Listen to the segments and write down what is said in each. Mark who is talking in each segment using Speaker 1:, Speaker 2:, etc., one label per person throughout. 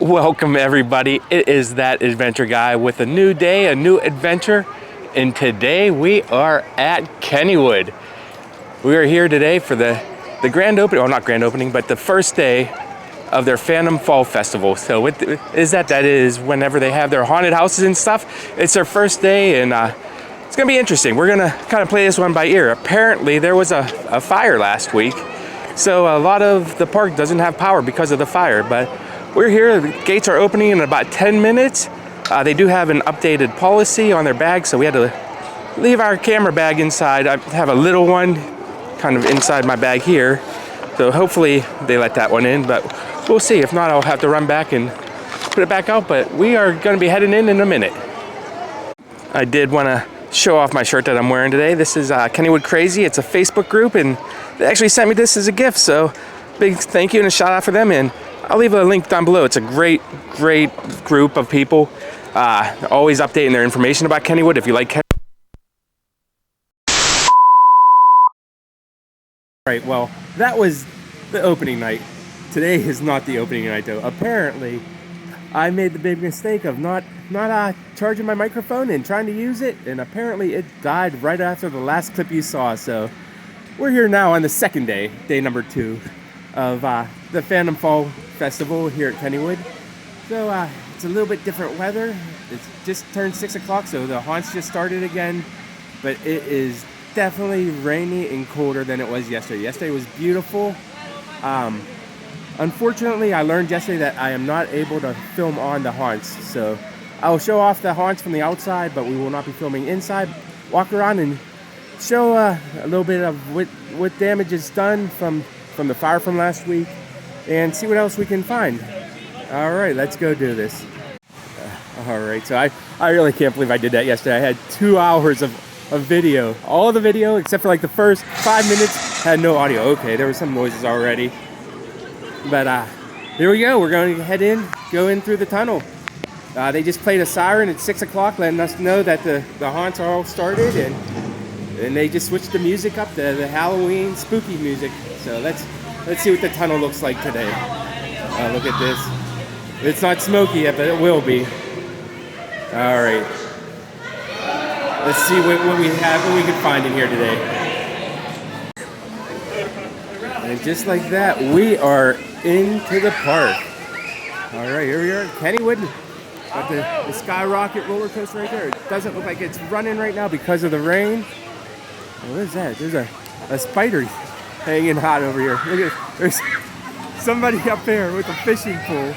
Speaker 1: Welcome everybody, it is that adventure guy with a new day, a new adventure, and today we are at Kennywood. We are here today for the grand opening, well not grand opening, but the first day of their Phantom Fall Festival. So what is that? That is whenever they have their haunted houses and stuff. It's their first day and it's gonna be interesting. We're gonna kind of play this one by ear. Apparently there was a fire last week, so a lot of the park doesn't have power because of the fire, but we're here, the gates are opening in about 10 minutes. They do have an updated policy on their bag, so we had to leave our camera bag inside. I have a little one kind of inside my bag here, so hopefully they let that one in, but we'll see. If not, I'll have to run back and put it back out, but we are gonna be heading in a minute. I did wanna show off my shirt that I'm wearing today. This is Kennywood Krazy. It's a Facebook group, and they actually sent me this as a gift, so big thank you and a shout out for them. And I'll leave a link down below. It's a great group of people, always updating their information about Kennywood. If you like Kennywood. Right, well, that was the opening night. Today is not the opening night though. Apparently, I made the big mistake of not charging my microphone and trying to use it, and apparently it died right after the last clip you saw. So we're here now on the second day, day number 2 of the Phantom Fall Festival here at Kennywood. So it's a little bit different weather. It's just turned 6 o'clock, so the haunts just started again, but it is definitely rainy and colder than it was yesterday. Yesterday was beautiful. Unfortunately, I learned yesterday that I am not able to film on the haunts, so I will show off the haunts from the outside, but we will not be filming inside. Walk around and show a little bit of what damage is done from the fire from last week, and see what else we can find. All right, let's go do this. All right, so I really can't believe I did that yesterday. I had 2 hours of video. All of the video, except for like the first 5 minutes, had no audio. Okay, there were some noises already. But here we go. We're going to go in through the tunnel. They just played a siren at 6 o'clock, letting us know that the haunts are all started, and they just switched the music up to the Halloween spooky music. So let's see what the tunnel looks like today. Look at this. It's not smoky yet, but it will be. All right. Let's see what we can find in here today. And just like that, we are into the park. All right, here we are, Kennywood. Got the skyrocket roller coaster right there. It doesn't look like it's running right now because of the rain. What is that? There's a spider hanging hot over here. Look at, there's somebody up there with a fishing pole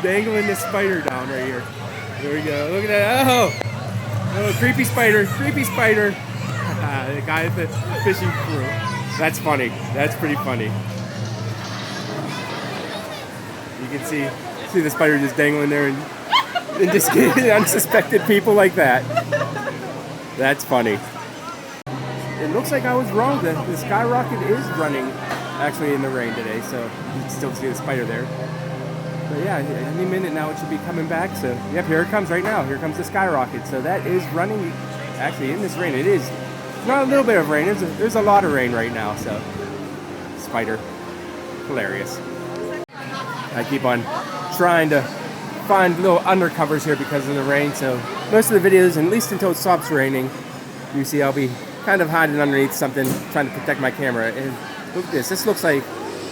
Speaker 1: dangling this spider down right here. Here we go. Look at that. Oh, creepy spider, creepy spider. The guy at the fishing pole. That's funny. That's pretty funny. You can see the spider just dangling there and just getting unsuspected people like that. That's funny. It looks like I was wrong. The skyrocket is running actually in the rain today, so you can still see the spider there. But yeah, any minute now it should be coming back. So yep, here it comes right now. Here comes the skyrocket. So that is running actually in this rain. It is not a little bit of rain. There's a lot of rain right now. So spider, hilarious. I keep on trying to find little undercovers here because of the rain. So most of the videos, and at least until it stops raining, you see I'll be kind of hiding underneath something, trying to protect my camera. And look at this. This looks like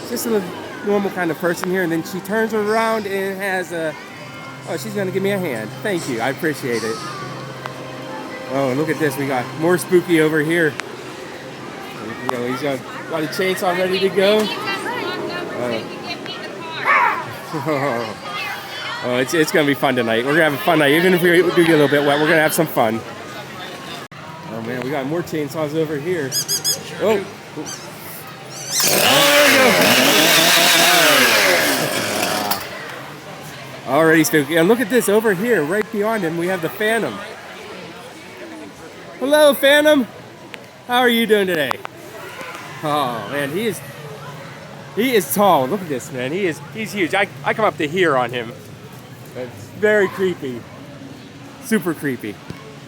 Speaker 1: just a normal kind of person here, and then she turns around and has she's gonna give me a hand. Thank you, I appreciate it. Oh, and look at this. We got more spooky over here. You know, he's got a lot of chainsaw ready to go. Oh, it's gonna be fun tonight. We're gonna have a fun night, even if we do get a little bit wet. We're gonna have some fun. Oh man, we got more chainsaws over here. Oh. Already spooky. And look at this over here, right beyond him, we have the Phantom. Hello, Phantom. How are you doing today? Oh man, he is tall. Look at this, man. He's huge. I come up to here on him. It's very creepy. Super creepy.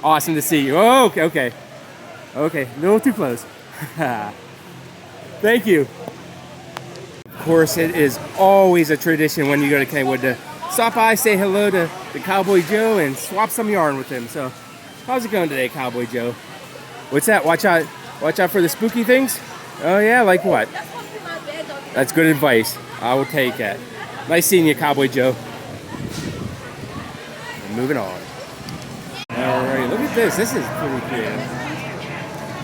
Speaker 1: Awesome to see you. Oh, okay. Okay, a little too close. Thank you. Of course, it is always a tradition when you go to Kennywood to stop by, say hello to Cowboy Joe, and swap some yarn with him. So, how's it going today, Cowboy Joe? What's that? Watch out for the spooky things. Oh yeah, like what? That's good advice. I will take that. Nice seeing you, Cowboy Joe. And moving on. Alright, look at this. This is pretty creative.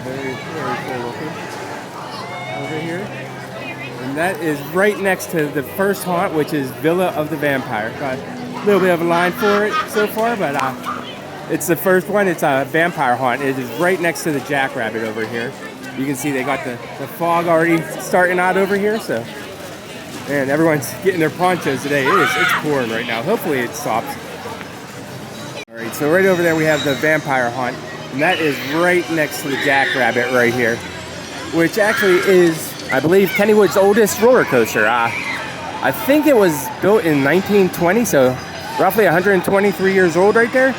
Speaker 1: Very, very cool looking. Over here. And that is right next to the first haunt, which is Villa of the Vampire. Got a little bit of a line for it so far, but it's the first one. It's a vampire haunt. It is right next to the Jackrabbit over here. You can see they got the fog already starting out over here, so. Man, everyone's getting their ponchos today. It's pouring right now. Hopefully it stops. Alright, so right over there we have the vampire haunt. And that is right next to the Jackrabbit right here. Which actually is, I believe, Kennywood's oldest roller coaster. I think it was built in 1920, so roughly 123 years old right there.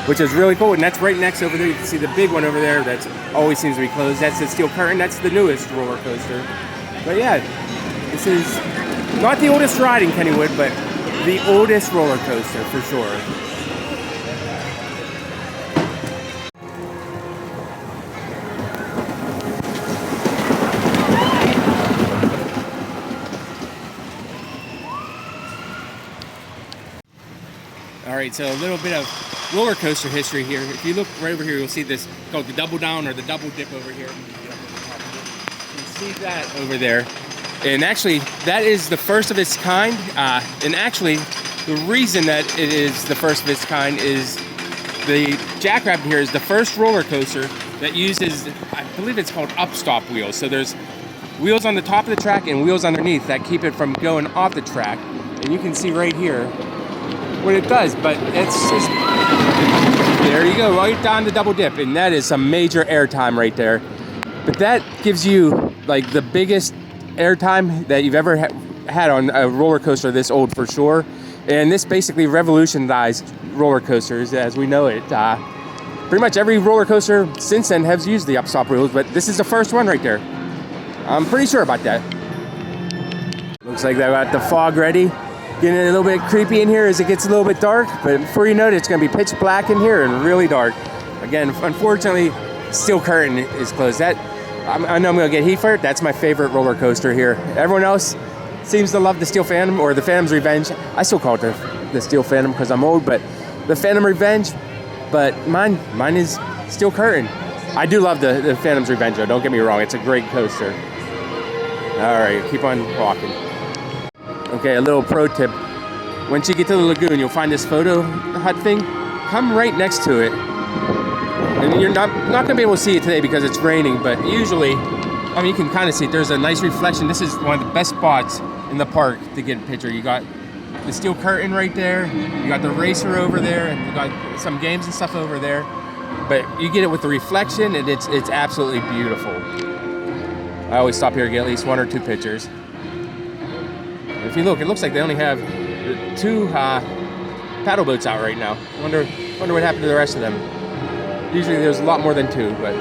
Speaker 1: Which is really cool, and that's right next over there. You can see the big one over there that always seems to be closed. That's the steel curtain. That's the newest roller coaster. But yeah, this is not the oldest ride in Kennywood, but the oldest roller coaster for sure. All right, so a little bit of roller coaster history here. If you look right over here, you'll see this called the double down or the double dip over here. You see that over there. And actually, that is the first of its kind. And actually, the reason that it is the first of its kind is the Jackrabbit here is the first roller coaster that uses, I believe it's called upstop wheels. So there's wheels on the top of the track and wheels underneath that keep it from going off the track. And you can see right here what it does, but it's just, there you go, right down the double dip, and that is some major airtime right there. But that gives you like the biggest airtime that you've ever had on a roller coaster this old for sure. And this basically revolutionized roller coasters as we know it. Pretty much every roller coaster since then has used the upstop wheels, but this is the first one right there. I'm pretty sure about that. Looks like they got the fog ready. Getting a little bit creepy in here as it gets a little bit dark, but before you know it, it's going to be pitch black in here and really dark. Again, unfortunately, steel curtain is closed. I know I'm going to get heat for it. That's my favorite roller coaster here. Everyone else seems to love the Steel Phantom or the Phantom's Revenge. I still call it the Steel Phantom because I'm old, but the Phantom Revenge. But mine is steel curtain. I do love the Phantom's Revenge, though. Don't get me wrong. It's a great coaster. All right, keep on walking. Okay, a little pro tip. Once you get to the lagoon, you'll find this photo hut thing. Come right next to it. And you're not going to be able to see it today because it's raining, but usually, I mean, you can kind of see it. There's a nice reflection. This is one of the best spots in the park to get a picture. You got the steel curtain right there. You got the racer over there, and you got some games and stuff over there. But you get it with the reflection, and it's absolutely beautiful. I always stop here to get at least one or two pictures. If you look, it looks like they only have 2 paddle boats out right now. Wonder what happened to the rest of them. Usually there's a lot more than 2, but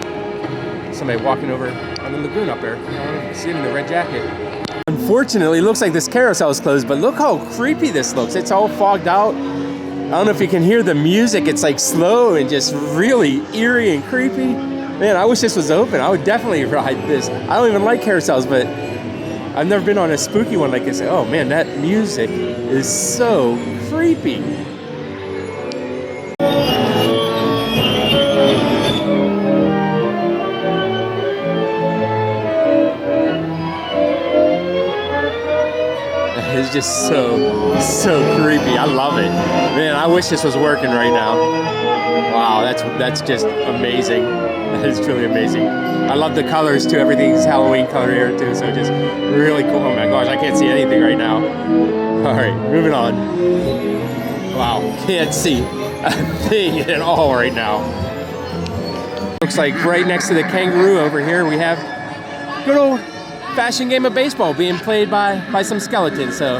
Speaker 1: somebody walking over on the lagoon up there. I don't know if you see him in the red jacket. Unfortunately, it looks like this carousel is closed, but look how creepy this looks. It's all fogged out. I don't know if you can hear the music. It's like slow and just really eerie and creepy. Man, I wish this was open. I would definitely ride this. I don't even like carousels, but I've never been on a spooky one like this. Oh man, that music is so creepy. It's just so creepy. I love it. Man, I wish this was working right now. Wow, that's just amazing. That is truly amazing. I love the colors too. Everything's Halloween color here too, so just really cool. Oh my gosh, I can't see anything right now. All right, moving on. Wow, can't see a thing at all right now. Looks like right next to the kangaroo over here, we have good old fashioned game of baseball being played by some skeletons. So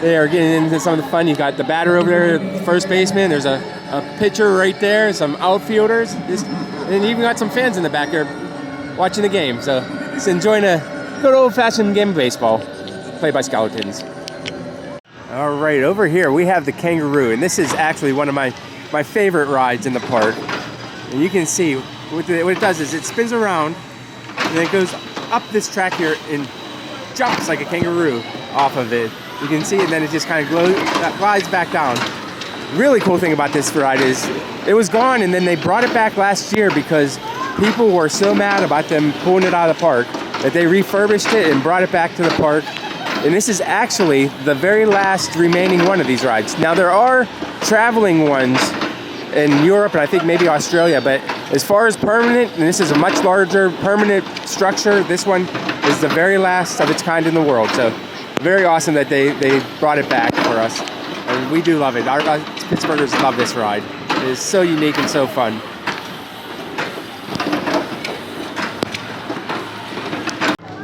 Speaker 1: they are getting into some of the fun. You got the batter over there, first baseman. There's a pitcher right there, some outfielders, and you even got some fans in the back there watching the game. So just enjoying a good old-fashioned game of baseball played by skeletons. All right, over here we have the kangaroo, and this is actually one of my favorite rides in the park. And you can see what it does is it spins around, and then it goes up this track here and jumps like a kangaroo off of it. You can see, and then it just kind of glides back down. Really cool thing about this ride is it was gone, and then they brought it back last year because people were so mad about them pulling it out of the park that they refurbished it and brought it back to the park. And this is actually the very last remaining one of these rides. Now there are traveling ones in Europe and I think maybe Australia, but as far as permanent, and this is a much larger permanent structure, this one is the very last of its kind in the world. So very awesome that they brought it back for us. And we do love it. Our Pittsburghers love this ride. It is so unique and so fun.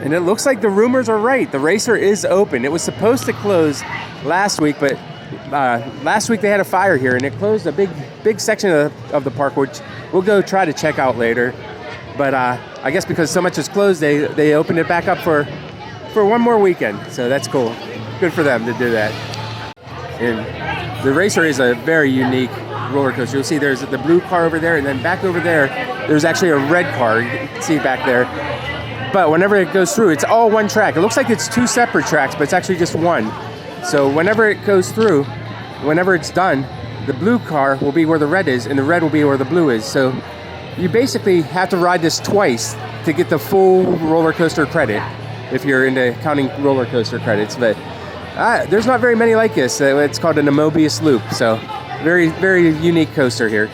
Speaker 1: And it looks like the rumors are right. The racer is open. It was supposed to close last week, but last week they had a fire here and it closed a big section of the park, which we'll go try to check out later. But I guess because so much is closed, they opened it back up for one more weekend. So that's cool. Good for them to do that. And the racer is a very unique roller coaster. You'll see there's the blue car over there, and then back over there, there's actually a red car. You can see back there. But whenever it goes through, it's all one track. It looks like it's two separate tracks, but it's actually just one. So whenever it goes through, whenever it's done, the blue car will be where the red is, and the red will be where the blue is. So you basically have to ride this twice to get the full roller coaster credit, if you're into counting roller coaster credits. But there's not very many like this. It's called an Mobius loop. So very, very unique coaster here.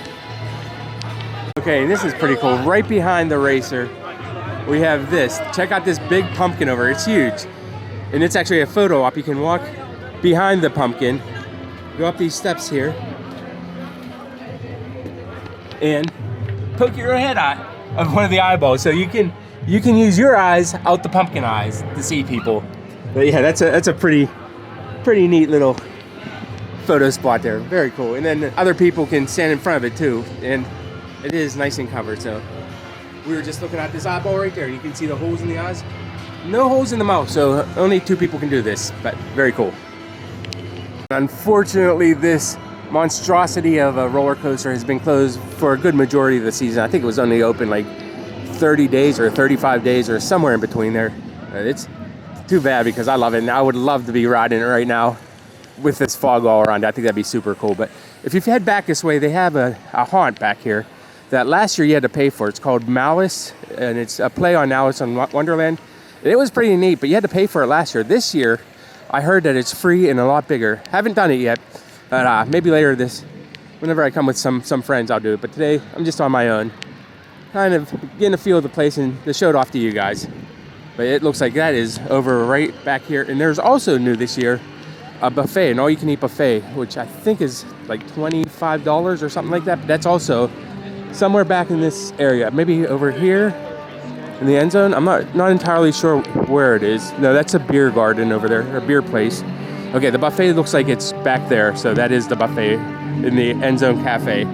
Speaker 1: Okay, and this is pretty cool. Right behind the racer, we have this. Check out this big pumpkin over. It's huge. And it's actually a photo op. You can walk behind the pumpkin, go up these steps here, and poke your head out of one of the eyeballs. So you can use your eyes out the pumpkin eyes to see people. But yeah, that's a pretty neat little photo spot there. Very cool. And then other people can stand in front of it too. And it is nice and covered. So we were just looking at this eyeball right there. You can see the holes in the eyes. No holes in the mouth, so only two people can do this, but very cool. Unfortunately, this monstrosity of a roller coaster has been closed for a good majority of the season. I think it was only open like 30 days or 35 days or somewhere in between there. It's too bad because I love it, and I would love to be riding it right now with this fog all around. I think that'd be super cool. But if you head back this way, they have a haunt back here that last year you had to pay for. It's called Malice, and it's a play on Alice in Wonderland. It was pretty neat, but you had to pay for it last year. This year, I heard that it's free and a lot bigger. Haven't done it yet, but maybe later whenever I come with some friends, I'll do it. But today, I'm just on my own, kind of getting a feel of the place and to show it off to you guys. But it looks like that is over right back here. And there's also new this year, a buffet, an all-you-can-eat buffet, which I think is like $25 or something like that. But that's also somewhere back in this area, maybe over here in the end zone. I'm not entirely sure where it is. No, that's a beer garden over there, a beer place. Okay, the buffet looks like it's back there, so that is the buffet in the end zone cafe.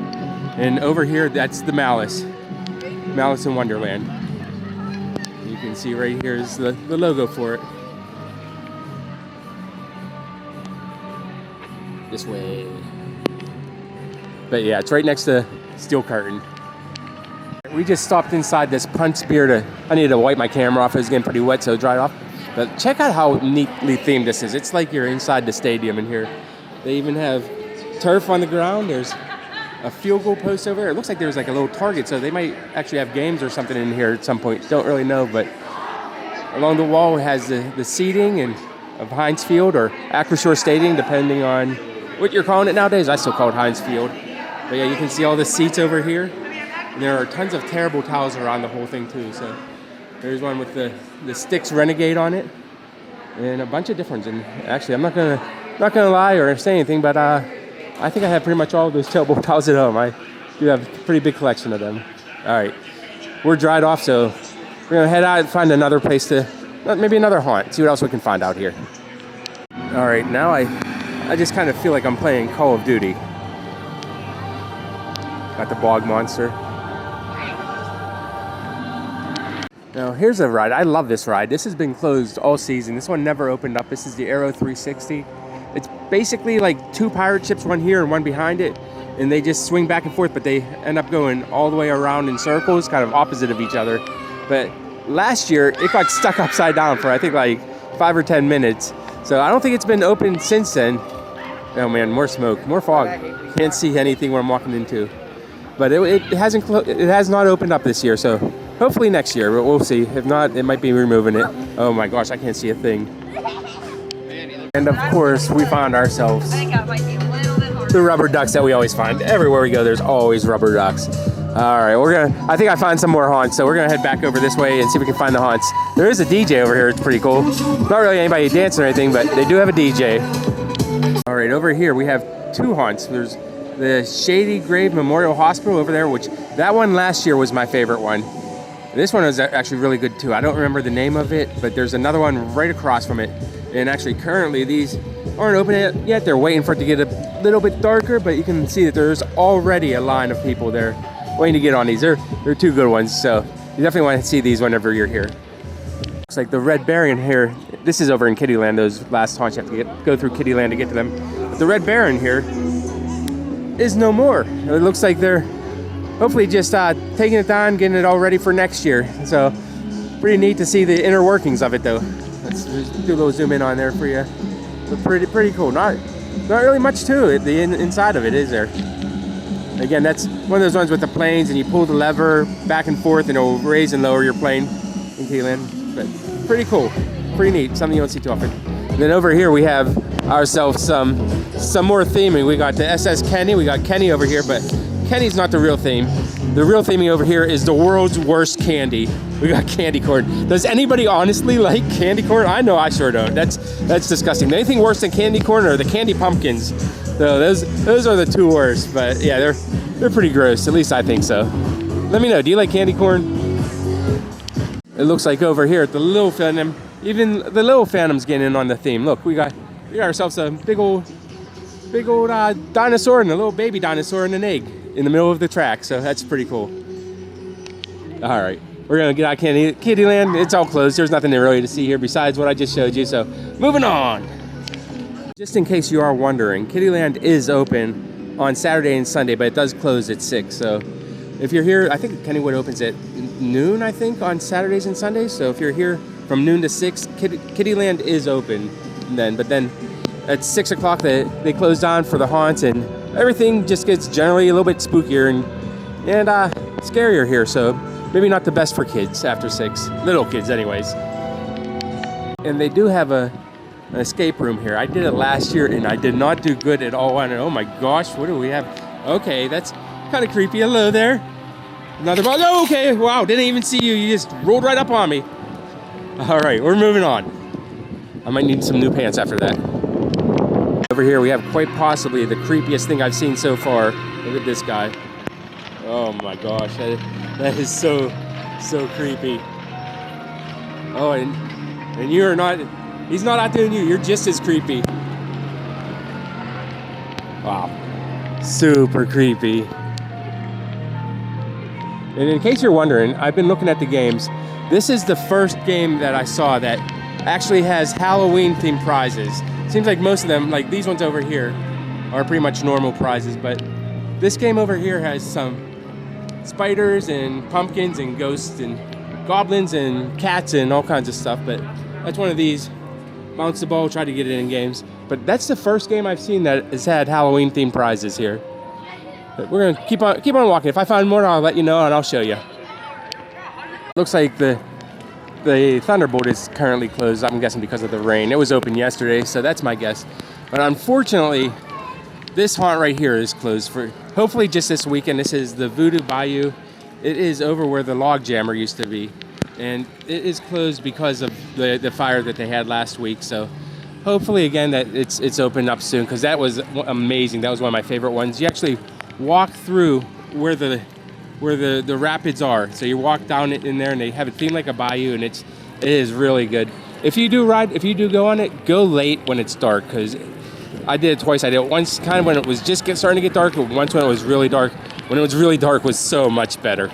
Speaker 1: And over here, that's the Malice in Wonderland. You can see right here is the logo for it. This way. But yeah, it's right next to Steel Curtain. We just stopped inside this Punch Beer I needed to wipe my camera off. It was getting pretty wet, so it dried off. But check out how neatly themed this is. It's like you're inside the stadium in here. They even have turf on the ground. There's a field goal post over there. It looks like there's like a little target, so they might actually have games or something in here at some point. Don't really know, but along the wall it has the seating of Heinz Field or Acrisure Stadium, depending on what you're calling it nowadays. I still call it Heinz Field. But yeah, you can see all the seats over here. And there are tons of terrible towels around the whole thing too. So there's one with the Styx Renegade on it, and a bunch of different ones. And actually, I'm not gonna lie or say anything, but I think I have pretty much all of those terrible towels at home. I do have a pretty big collection of them. All right, we're dried off, so we're gonna head out and find another place maybe another haunt. See what else we can find out here. All right, now I just kind of feel like I'm playing Call of Duty. Got the bog monster. Now here's a ride. I love this ride. This has been closed all season. This one never opened up. This is the Aero 360. It's basically like two pirate ships, one here and one behind it, and they just swing back and forth, but they end up going all the way around in circles, kind of opposite of each other. But last year, it got stuck upside down for I think like 5 or 10 minutes. So I don't think it's been open since then. Oh man, more smoke, more fog. Can't see anything where I'm walking into. But it has not opened up this year, so hopefully next year, but we'll see. If not, it might be removing it. Oh my gosh, I can't see a thing. And of course, we found ourselves the rubber ducks that we always find. Everywhere we go, there's always rubber ducks. All right, I think I found some more haunts, so we're gonna head back over this way and see if we can find the haunts. There is a DJ over here, it's pretty cool. Not really anybody dancing or anything, but they do have a DJ. All right, over here we have two haunts. There's the Shady Grave Memorial Hospital over there, which that one last year was my favorite one. This one was actually really good too. I don't remember the name of it, but there's another one right across from it. And actually currently these aren't open yet. They're waiting for it to get a little bit darker, but you can see that there's already a line of people there waiting to get on these. They're two good ones, so you definitely want to see these whenever you're here. Looks like the Red Baron here. This is over in Kittyland. Those last haunts you have to go through Kittyland to get to them. But the Red Baron here is no more. It looks like they're hopefully just taking it down, getting it all ready for next year. So pretty neat to see the inner workings of it though. Let's just do a little zoom in on there for you. But pretty cool. Not really much to it. The inside of it is there. Again, that's one of those ones with the planes, and you pull the lever back and forth, and it'll raise and lower your plane in Kittyland. But pretty cool, pretty neat. Something you don't see too often. And then over here we have ourselves some more theming. We got the SS Kenny. We got Kenny over here, but Kenny's not the real theme. The real theming over here is the world's worst candy. We got candy corn. Does anybody honestly like candy corn? I know I sure don't. That's disgusting. Anything worse than candy corn are the candy pumpkins. So those are the two worst. But yeah, they're pretty gross. At least I think so. Let me know. Do you like candy corn? It looks like over here at the Little Phantom, even the Little Phantom's getting in on the theme. Look, we got ourselves a big old dinosaur and a little baby dinosaur and an egg in the middle of the track. So that's pretty cool. All right. We're gonna get out of Kittyland. It's all closed. There's nothing really to see here besides what I just showed you. So moving on. Just in case you are wondering, Kittyland is open on Saturday and Sunday, but it does close at 6. So if you're here, I think Kennywood opens at noon, I think, on Saturdays and Sundays. So if you're here from noon to 6, Kittyland is open then. But then at 6 o'clock, they close down for the haunts, and everything just gets generally a little bit spookier and scarier here. So maybe not the best for kids after 6. Little kids anyways. And they do have an escape room here. I did it last year and I did not do good at all. And oh my gosh, what do we have? Okay, that's kind of creepy. Hello there. Another ball. Oh, okay, wow, didn't even see you. You just rolled right up on me. All right, we're moving on. I might need some new pants after that. Over here we have quite possibly the creepiest thing I've seen so far. Look at this guy. Oh my gosh, that is so creepy. Oh, and you're not, he's not outdoing you, you're just as creepy. Wow, super creepy. And in case you're wondering, I've been looking at the games. This is the first game that I saw that actually has Halloween themed prizes. Seems like most of them, like these ones over here, are pretty much normal prizes, but this game over here has some spiders and pumpkins and ghosts and goblins and cats and all kinds of stuff. But that's one of these. Bounce the ball, try to get it in games. But that's the first game I've seen that has had Halloween themed prizes here. But we're gonna keep on walking. If I find more, I'll let you know and I'll show you. Looks like the Thunderbolt is currently closed. I'm guessing because of the rain. It was open yesterday, so that's my guess. But unfortunately, this haunt right here is closed for hopefully just this weekend. This is the Voodoo Bayou. It is over where the log jammer used to be. And it is closed because of the fire that they had last week. So hopefully again that it's opened up soon, because that was amazing. That was one of my favorite ones. You actually walk through where the rapids are. So you walk down it in there and they have it themed like a bayou, and it is really good. If you do go on it, go late when it's dark, because I did it twice. I did it once kind of when it was just starting to get dark, but once when it was really dark. When it was really dark was so much better.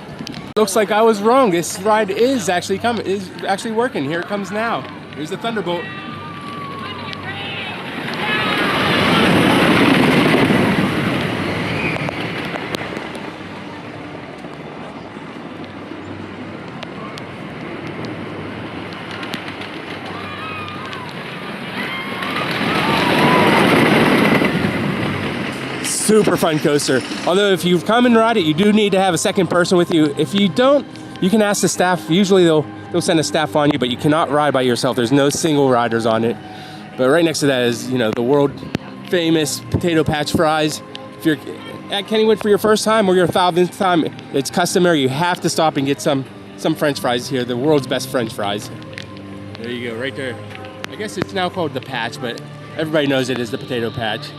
Speaker 1: Looks like I was wrong. This ride is actually working. Here it comes now. Here's the Thunderbolt. super fun coaster. Although if you come and ride it, you do need to have a second person with you. If you don't, you can ask the staff. Usually they'll send a staff on you, but you cannot ride by yourself. There's no single riders on it. But right next to that is, you know, the world famous potato patch fries. If you're at Kennywood for your first time or your 1000th time, it's customary. You have to stop and get some French fries here. The world's best French fries. There you go, right there. I guess it's now called the patch, but everybody knows it is the potato patch.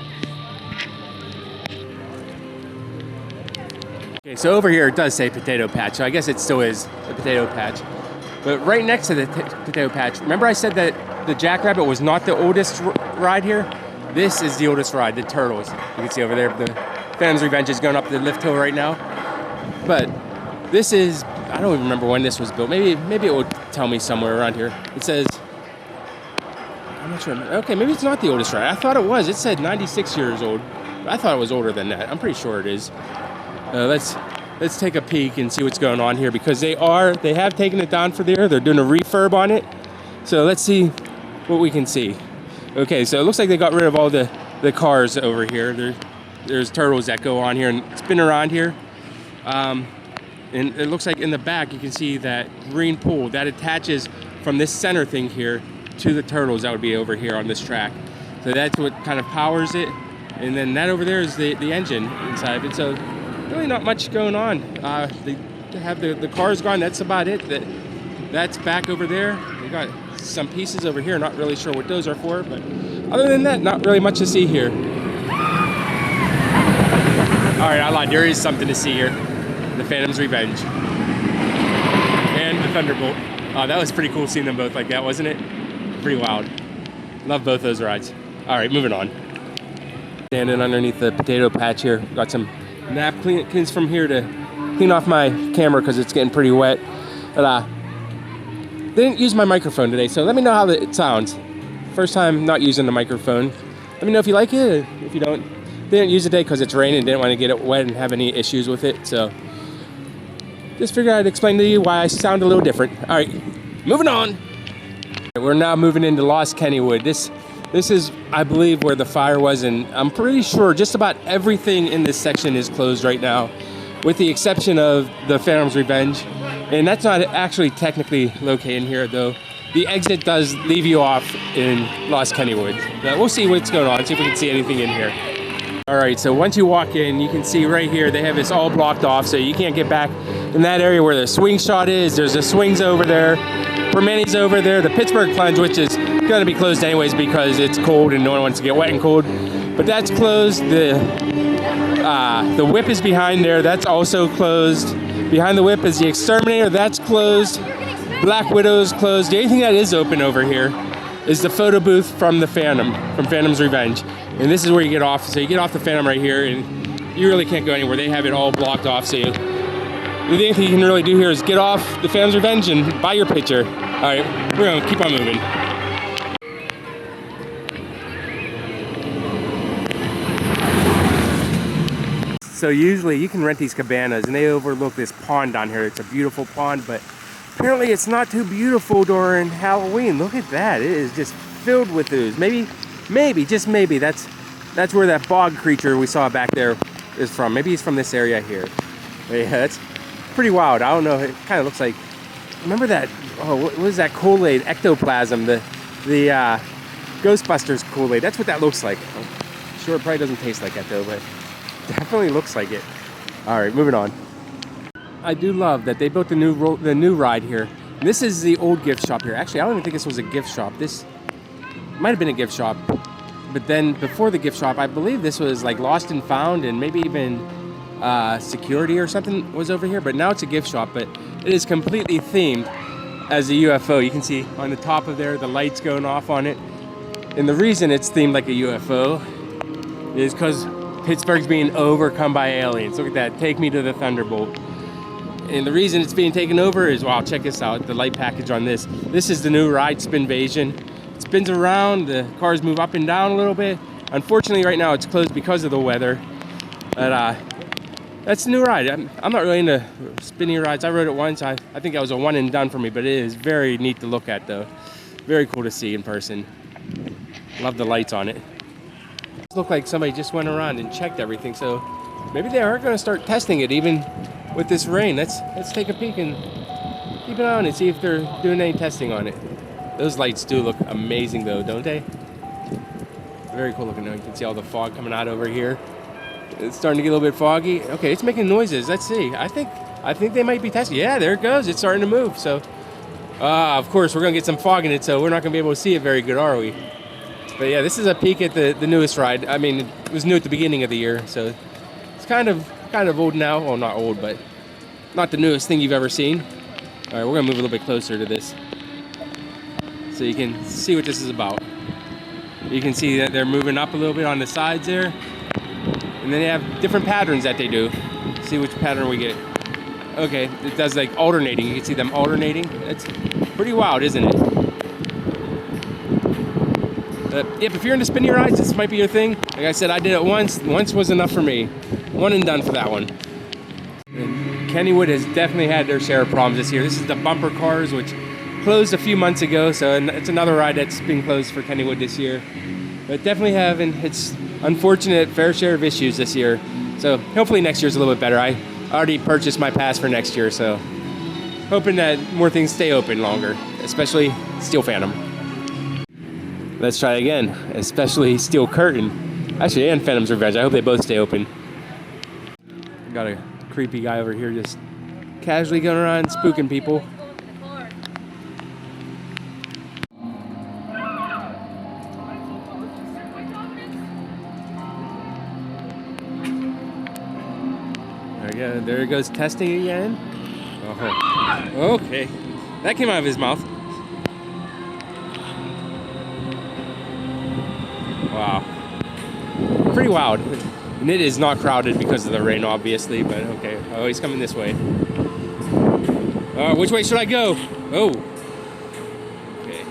Speaker 1: Okay, so over here it does say potato patch, so I guess it still is a potato patch. But right next to the potato patch, remember I said that the Jackrabbit was not the oldest ride here? This is the oldest ride, the Turtles. You can see over there, the Phantom's Revenge is going up the lift hill right now. But this is, I don't even remember when this was built. Maybe it would tell me somewhere around here. It says, I'm not sure. Okay, maybe it's not the oldest ride. I thought it was. It said 96 years old. I thought it was older than that. I'm pretty sure it is. Let's take a peek and see what's going on here, because they have taken it down for there. They're doing a refurb on it. So let's see what we can see. Okay, so it looks like they got rid of all the cars over here. There's turtles that go on here and spin around here. And it looks like in the back you can see that green pool that attaches from this center thing here to the turtles that would be over here on this track. So that's what kind of powers it. And then that over there is the engine inside of it. So really not much going on. They have the cars gone, that's about it. That's back over there. They got some pieces over here, not really sure what those are for, but other than that, not really much to see here. All right, I lied, there is something to see here. The Phantom's Revenge. And the Thunderbolt. That was pretty cool seeing them both like that, wasn't it? Pretty wild. Love both those rides. All right, moving on. Standing underneath the potato patch here. Got some napkins from here to clean off my camera because it's getting pretty wet. But they didn't use my microphone today, so let me know how it sounds. First time not using the microphone. Let me know if you like it. If you don't, they didn't use it today because it's raining. Didn't want to get it wet and have any issues with it. So just figured I'd explain to you why I sound a little different. All right, moving on. We're now moving into Lost Kennywood. This is, I believe, where the fire was, and I'm pretty sure just about everything in this section is closed right now, with the exception of the Phantom's Revenge. And that's not actually technically located in here, though. The exit does leave you off in Lost Kennywood. But we'll see what's going on, see if we can see anything in here. All right, so once you walk in, you can see right here, they have this all blocked off, so you can't get back in that area where the swing shot is. There's the swings over there, Permani's over there, the Pittsburgh plunge, which is going to be closed anyways because it's cold and no one wants to get wet and cold. But that's closed. The whip is behind there. That's also closed. Behind the whip is the Exterminator. That's closed. Black Widow's closed. The only thing that is open over here is the photo booth from the Phantom, from Phantom's Revenge. And this is where you get off. So you get off the Phantom right here, and you really can't go anywhere. They have it all blocked off. So the only thing you can really do here is get off the Phantom's Revenge and buy your picture. All right, we're going to keep on moving. So usually you can rent these cabanas and they overlook this pond down here. It's a beautiful pond, but apparently it's not too beautiful during Halloween. Look at that. It is just filled with ooze. Maybe, just maybe, that's where that bog creature we saw back there is from. Maybe he's from this area here. But yeah, that's pretty wild. I don't know. It kind of looks like, remember that, what was that Kool-Aid, ectoplasm, the Ghostbusters Kool-Aid. That's what that looks like. I'm sure it probably doesn't taste like that though, but definitely looks like it. All right, moving on. I do love that they built the new ride here. This is the old gift shop here. Actually, I don't even think this was a gift shop. This might have been a gift shop, but then before the gift shop, I believe this was like Lost and Found, and maybe even security or something was over here. But now it's a gift shop, but it is completely themed as a UFO. You can see on the top of there the lights going off on it, and the reason it's themed like a UFO is because Pittsburgh's being overcome by aliens. Look at that. Take me to the Thunderbolt. And the reason it's being taken over is, wow, check this out. The light package on this. This is the new ride, Spinvasion. It spins around. The cars move up and down a little bit. Unfortunately, right now it's closed because of the weather. But that's the new ride. I'm not really into spinning rides. I rode it once. I think that was a one and done for me, but it is very neat to look at, though. Very cool to see in person. Love the lights on it. Looked like somebody just went around and checked everything, so maybe they are going to start testing it even with this rain. Let's take a peek and keep an eye on it, see if they're doing any testing on it. Those lights do look amazing though, don't they? Very cool looking. Now you can see all the fog coming out over here. It's starting to get a little bit foggy. Okay, it's making noises. Let's see. I think they might be testing. Yeah, there it goes. It's starting to move. So, of course, we're going to get some fog in it, so we're not going to be able to see it very good, are we? But yeah, this is a peek at the newest ride. I mean, it was new at the beginning of the year, so it's kind of old now. Well, not old, but not the newest thing you've ever seen. All right, we're going to move a little bit closer to this so you can see what this is about. You can see that they're moving up a little bit on the sides there. And then they have different patterns that they do. See which pattern we get. Okay, it does like alternating. You can see them alternating. It's pretty wild, isn't it? Yep, if you're into spinning rides, this might be your thing. Like I said, I did it once. Once was enough for me. One and done for that one. And Kennywood has definitely had their share of problems this year. This is the bumper cars, which closed a few months ago. So it's another ride that's been closed for Kennywood this year. But definitely having its unfortunate fair share of issues this year. So hopefully next year's a little bit better. I already purchased my pass for next year, so hoping that more things stay open longer, especially Steel Phantom. Let's try again, especially Steel Curtain. Actually, and Phantom's Revenge. I hope they both stay open. Got a creepy guy over here just casually going around spooking people. There it goes, testing again. Oh, okay. That came out of his mouth. Wow. Pretty wild. And it is not crowded because of the rain, obviously, but okay. Oh, he's coming this way. Which way should I go? Oh. Okay.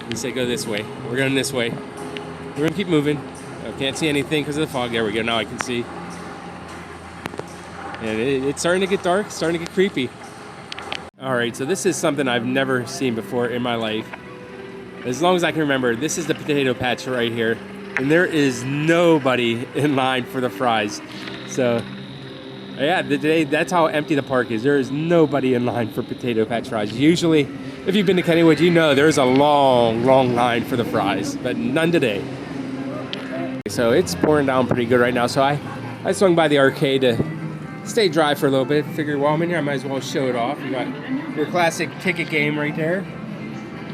Speaker 1: He said go this way. We're going this way. We're going to keep moving. I can't see anything because of the fog. There we go. Now I can see. And it's starting to get dark, starting to get creepy. All right, so this is something I've never seen before in my life. As long as I can remember, this is the potato patch right here. And there is nobody in line for the fries. So, yeah, today, that's how empty the park is. There is nobody in line for potato patch fries. Usually, if you've been to Kennywood, you know there's a long, long line for the fries, but none today. So it's pouring down pretty good right now. So I swung by the arcade to stay dry for a little bit. Figured while I'm in here, I might as well show it off. You got your classic ticket game right there.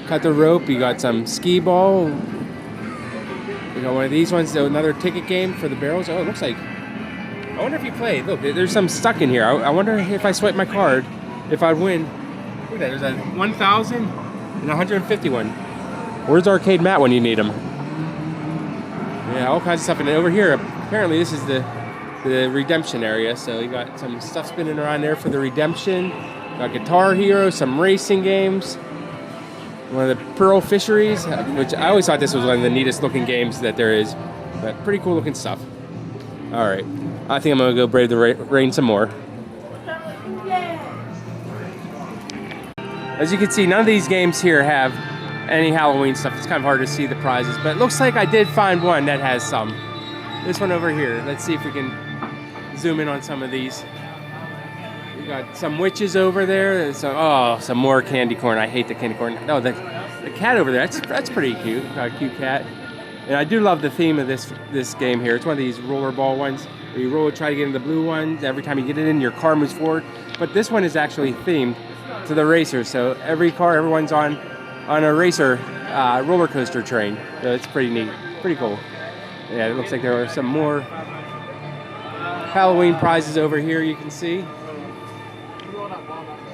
Speaker 1: Cut the rope. You got some skee ball. You got one of these ones. So another ticket game for the barrels. Oh, it looks like. I wonder if you play. Look, there's some stuck in here. I wonder if I swipe my card, if I'd win. Look at that. There's a 1,000 and 151. Where's Arcade Matt when you need him? Yeah, all kinds of stuff. And over here, apparently this is the redemption area, so you got some stuff spinning around there for the redemption. Got Guitar Hero, some racing games, one of the Pearl Fisheries, which I always thought this was one of the neatest looking games that there is, but pretty cool looking stuff. All right, I think I'm gonna go brave the rain some more. As you can see, none of these games here have any Halloween stuff. It's kind of hard to see the prizes, but it looks like I did find one that has some. This one over here. Let's see if we can zoom in on some of these. We got some witches over there. Some more candy corn. I hate the candy corn. No, the cat over there. That's pretty cute. Got a cute cat. And I do love the theme of this game here. It's one of these rollerball ones where you try to get in the blue one. Every time you get it in, your car moves forward. But this one is actually themed to the racers. So everyone's on a racer roller coaster train. So it's pretty neat. Pretty cool. Yeah, it looks like there are some more Halloween prizes over here you can see.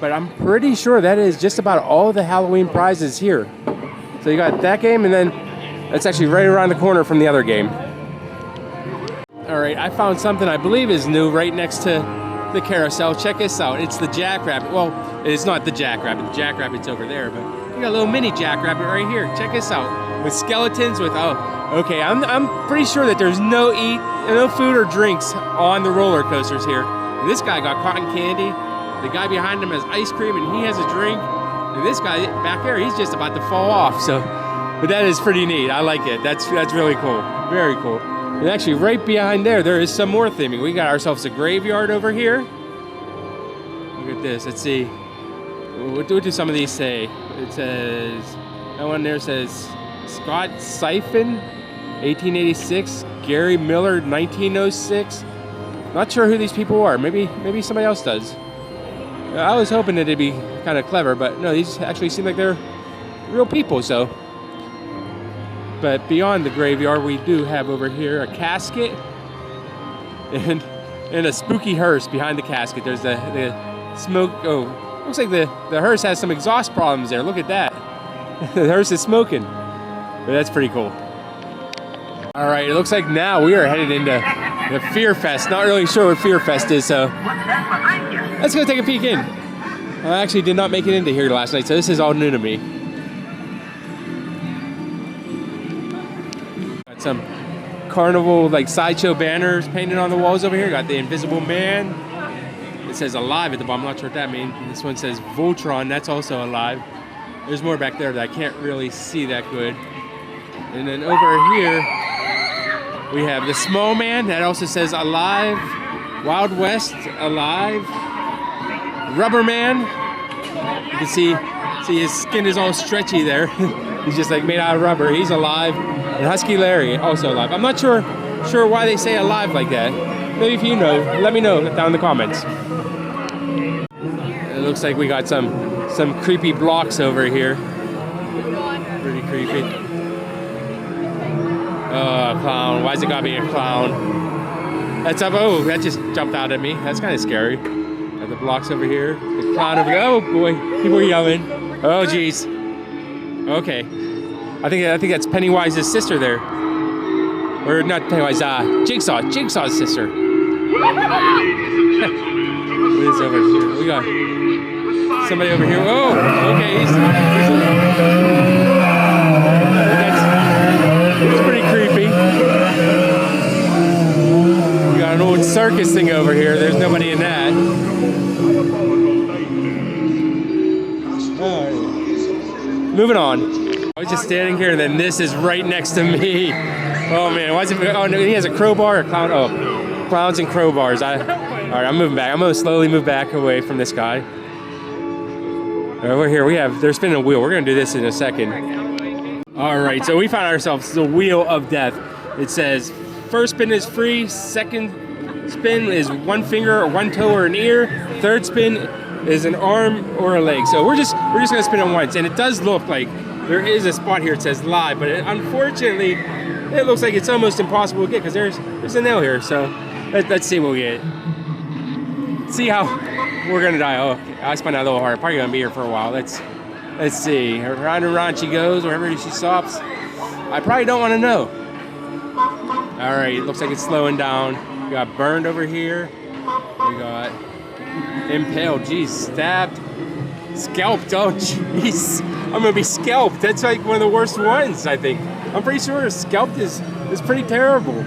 Speaker 1: But I'm pretty sure that is just about all the Halloween prizes here. So you got that game, and then that's actually right around the corner from the other game. All right, I found something I believe is new right next to the carousel. Check this out. It's the Jackrabbit. Well, it's not the Jackrabbit. The Jackrabbit's over there, but you got a little mini Jackrabbit right here. Check this out. With skeletons, okay, I'm pretty sure that there's no food or drinks on the roller coasters here. And this guy got cotton candy. The guy behind him has ice cream, and he has a drink. And this guy back there, he's just about to fall off. But that is pretty neat. I like it. That's really cool. Very cool. And actually right behind there is some more theming. We got ourselves a graveyard over here. Look at this, let's see. What do some of these say? It says, that one there says Scott Siphon, 1886, Gary Miller, 1906. Not sure who these people are. Maybe somebody else does. I was hoping that it'd be kind of clever, but no, these actually seem like they're real people, so. But beyond the graveyard, we do have over here a casket and a spooky hearse behind the casket. There's the smoke. Oh, looks like the hearse has some exhaust problems there. Look at that. The hearse is smoking. But that's pretty cool. All right, it looks like now we are headed into the Fear Fest. Not really sure what Fear Fest is, so let's go take a peek in. I actually did not make it into here last night, so this is all new to me. Got some carnival, like sideshow banners painted on the walls over here. Got the Invisible Man. It says alive at the bottom. I'm not sure what that means. This one says Voltron. That's also alive. There's more back there that I can't really see that good. And then over here, we have the Small Man. That also says alive. Wild West, alive. Rubber Man. You can see his skin is all stretchy there. He's just like made out of rubber. He's alive. And Husky Larry, also alive. I'm not sure why they say alive like that. Maybe if you know, let me know down in the comments. It looks like we got some creepy blocks over here. Pretty creepy. Oh, a clown. Why's it gotta be a clown? That's up. Oh, that just jumped out at me. That's kind of scary. Got the blocks over here. The clown over here. Oh boy, people are yelling. Oh geez. Okay. I think that's Pennywise's sister there. Or not Pennywise, Jigsaw's sister. What is over here? We got somebody over here. Oh, okay. It's pretty creepy. We got an old circus thing over here. There's nobody in that. All right. Moving on. I was just standing here, and then this is right next to me. Oh man, why is it? Oh no, he has a crowbar, a clown. Oh, clowns and crowbars. All right, I'm moving back. I'm gonna slowly move back away from this guy. Over here, they're spinning a wheel. We're gonna do this in a second. All right, so we found ourselves the Wheel of Death. It says, first spin is free, second spin is one finger or one toe or an ear, third spin is an arm or a leg. So we're just gonna spin it once, and it does look like there is a spot here that says live, but unfortunately, it looks like it's almost impossible to get because there's a nail here. So let's see what we get. See how we're gonna die. Oh, I spun out a little hard. Probably gonna be here for a while. Let's see. Round and round she goes, wherever she stops. I probably don't want to know. All right, looks like it's slowing down. We got burned over here. We got impaled. Jeez, stabbed. Scalped. Oh, jeez. I'm gonna be scalped. That's like one of the worst ones, I think. I'm pretty sure scalped is pretty terrible.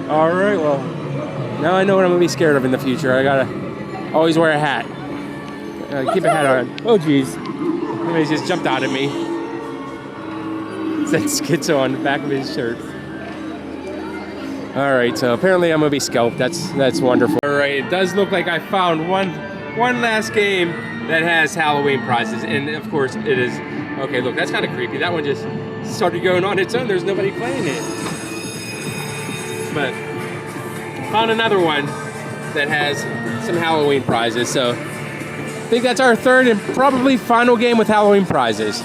Speaker 1: All right, well, now I know what I'm gonna be scared of in the future. I gotta always wear a hat. Keep a hat on. Oh, jeez. Somebody just jumped out at me. It said schizo on the back of his shirt. All right, so apparently I'm gonna be scalped. That's wonderful. All right, it does look like I found one last game that has Halloween prizes, and of course it is. Okay, look, that's kind of creepy. That one just started going on its own. There's nobody playing it. But found another one that has some Halloween prizes. So I think that's our third and probably final game with Halloween prizes.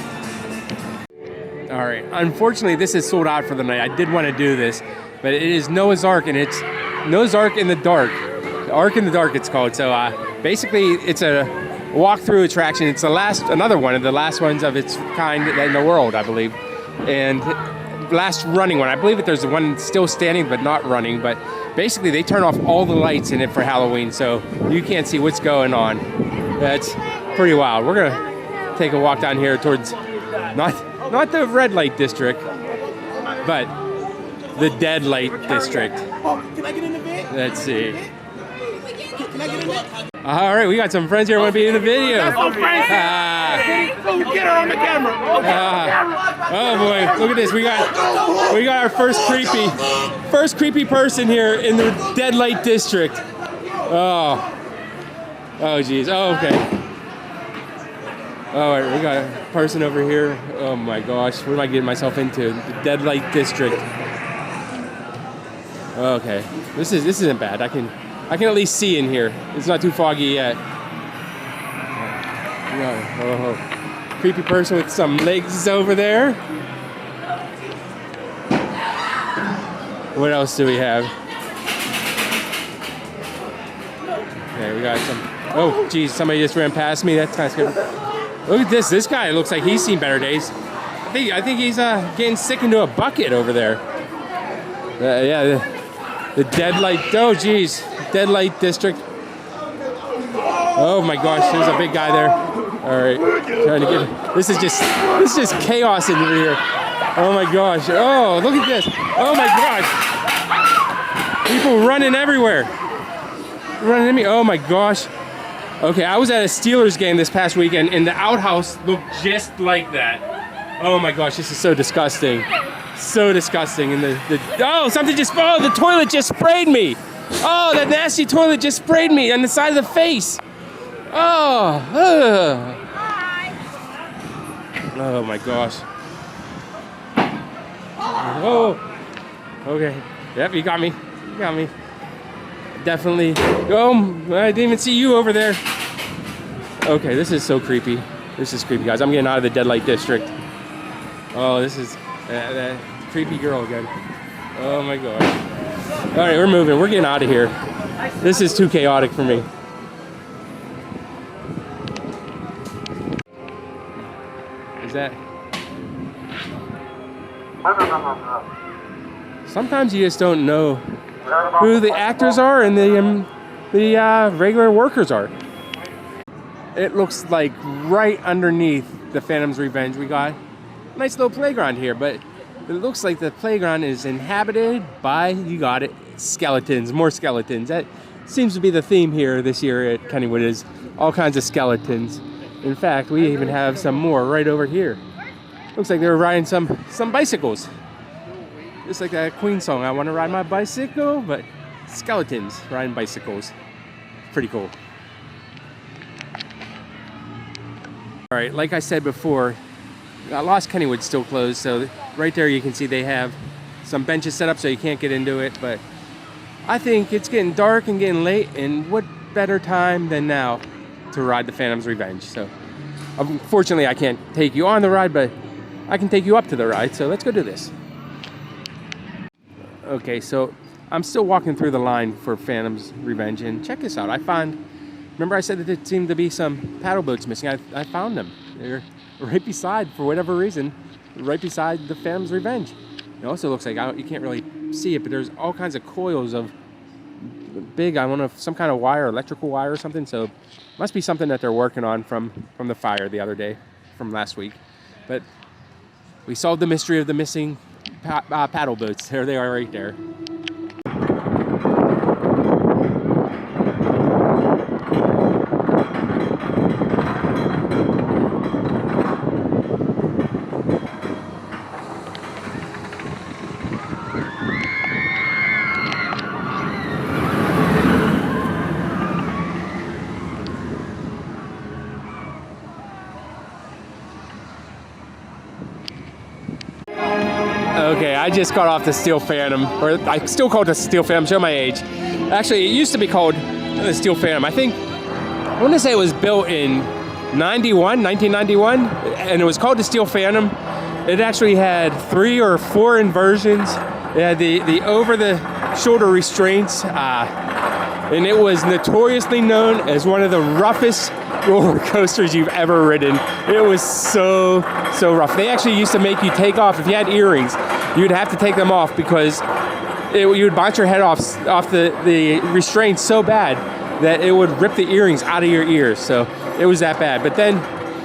Speaker 1: All right, unfortunately this is sold out for the night. I did want to do this, but it is Noah's Ark, and it's Noah's Ark in the Dark. The Ark in the Dark it's called. So basically it's a walk-through attraction. It's another one of the last ones of its kind in the world, I believe. And last running one. I believe that there's one still standing but not running, but basically they turn off all the lights in it for Halloween, so you can't see what's going on. That's pretty wild. We're gonna take a walk down here towards not the red light district, but the dead light district.
Speaker 2: Oh, can I get in the bed?
Speaker 1: Let's see.
Speaker 2: Can
Speaker 1: All right, we got some friends here who want to be in the video.
Speaker 2: Oh, Frank! Get her on the camera.
Speaker 1: Oh boy, look at this. We got our first creepy person here in the Dead Light District. Oh geez. Oh, okay. All right, we got a person over here. Oh my gosh, what am I getting myself into? The Dead Light District. Okay, this isn't bad. I can at least see in here. It's not too foggy yet. Oh. Creepy person with some legs over there. What else do we have? Okay, we got some. Oh, geez, somebody just ran past me. That's kind of scary. Look at this. This guy looks like he's seen better days. I think he's getting sick into a bucket over there. Yeah, the Dead Light. Oh, geez, Dead Light District. Oh my gosh, there's a big guy there. All right, trying to get. This is just chaos in here. Oh my gosh. Oh, look at this. Oh my gosh. People running everywhere. Running at me. Oh my gosh. Okay, I was at a Steelers game this past weekend, and the outhouse looked just like that. Oh my gosh, this is so disgusting. So disgusting. And the something just. Oh, the toilet just sprayed me. Oh, that nasty toilet just sprayed me on the side of the face. Oh. Oh my gosh. Oh. Okay. Yep, you got me. You got me. Definitely. Oh, I didn't even see you over there. Okay, this is so creepy. This is creepy, guys. I'm getting out of the Dead Light District. Oh, this is that creepy girl again. Oh my gosh. All right, we're moving. We're getting out of here. This is too chaotic for me. Is that? Sometimes you just don't know who the actors are and the regular workers are. It looks like right underneath the Phantom's Revenge we got a nice little playground here, but it looks like the playground is inhabited by, you got it, skeletons, more skeletons. That seems to be the theme here this year at Kennywood, is all kinds of skeletons. In fact, we even have some more right over here. Looks like they were riding some bicycles. Just like that Queen song, I want to ride my bicycle, but skeletons riding bicycles. Pretty cool. All right, like I said before, Lost Kennywood's still closed, so right there you can see they have some benches set up so you can't get into it, but I think it's getting dark and getting late, and what better time than now to ride the Phantom's Revenge. So unfortunately I can't take you on the ride, but I can take you up to the ride, so let's go do this. Okay, so I'm still walking through the line for Phantom's Revenge, and check this out. Remember I said that there seemed to be some paddle boats missing? I found them. They're right beside, for whatever reason, right beside the Phantom's Revenge. It also looks like, you can't really see it, but there's all kinds of coils of big, I don't know, some kind of wire, electrical wire or something, so it must be something that they're working on from the fire the other day, from last week. But we solved the mystery of the missing paddle boats. There they are right there. Okay, I just got off the Steel Phantom, or I still call it the Steel Phantom, show my age. Actually, it used to be called the Steel Phantom. I want to say it was built in 1991, and it was called the Steel Phantom. It actually had 3 or 4 inversions. It had the over-the-shoulder restraints, and it was notoriously known as one of the roughest roller coasters you've ever ridden. It was so rough. They actually used to make you take off, if you had earrings, you'd have to take them off because you would bounce your head off the restraints so bad that it would rip the earrings out of your ears. So it was that bad. But then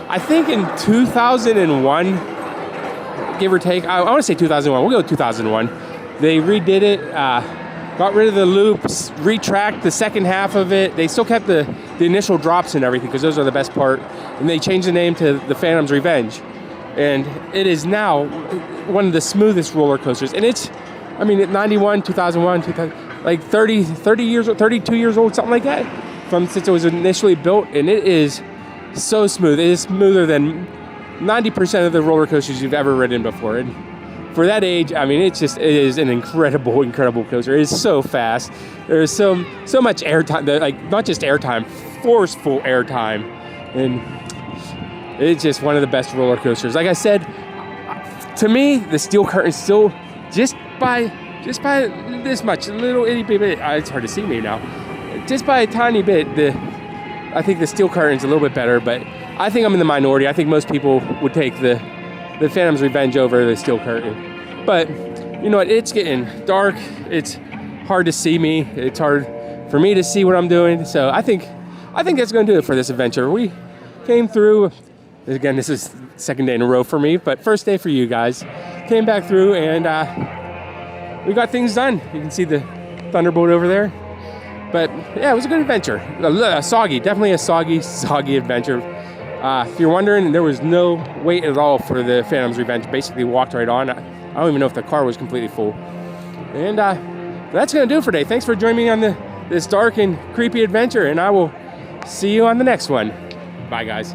Speaker 1: I think in 2001, give or take, I want to say 2001, we'll go 2001, they redid it got rid of the loops, retracked the second half of it. They still kept the initial drops and everything because those are the best part. And they changed the name to the Phantom's Revenge. And it is now one of the smoothest roller coasters. And it's, I mean, at 91, 2001, 2000, like 30 years old, 32 years old, something like that, since it was initially built. And it is so smooth. It is smoother than 90% of the roller coasters you've ever ridden before. And for that age, I mean, it is an incredible coaster. It is so fast. There's so much airtime, like not just airtime, forceful airtime, and it's just one of the best roller coasters. Like I said, to me, the steel curtain still just by this much, a little itty bit. It's hard to see me now. Just by a tiny bit, I think the steel curtain's a little bit better, but I think I'm in the minority. I think most people would take the Phantom's Revenge over the steel curtain. But you know what? It's getting dark. It's hard to see me. It's hard for me to see what I'm doing. So I think that's going to do it for this adventure. We came through. Again, this is second day in a row for me, but first day for you guys. Came back through and we got things done. You can see the Thunderbolt over there. But yeah, it was a good adventure. Definitely a soggy adventure. If you're wondering, there was no wait at all for the Phantom's Revenge. Basically walked right on. I don't even know if the car was completely full. And that's going to do it for today. Thanks for joining me on this dark and creepy adventure, and I will see you on the next one. Bye, guys.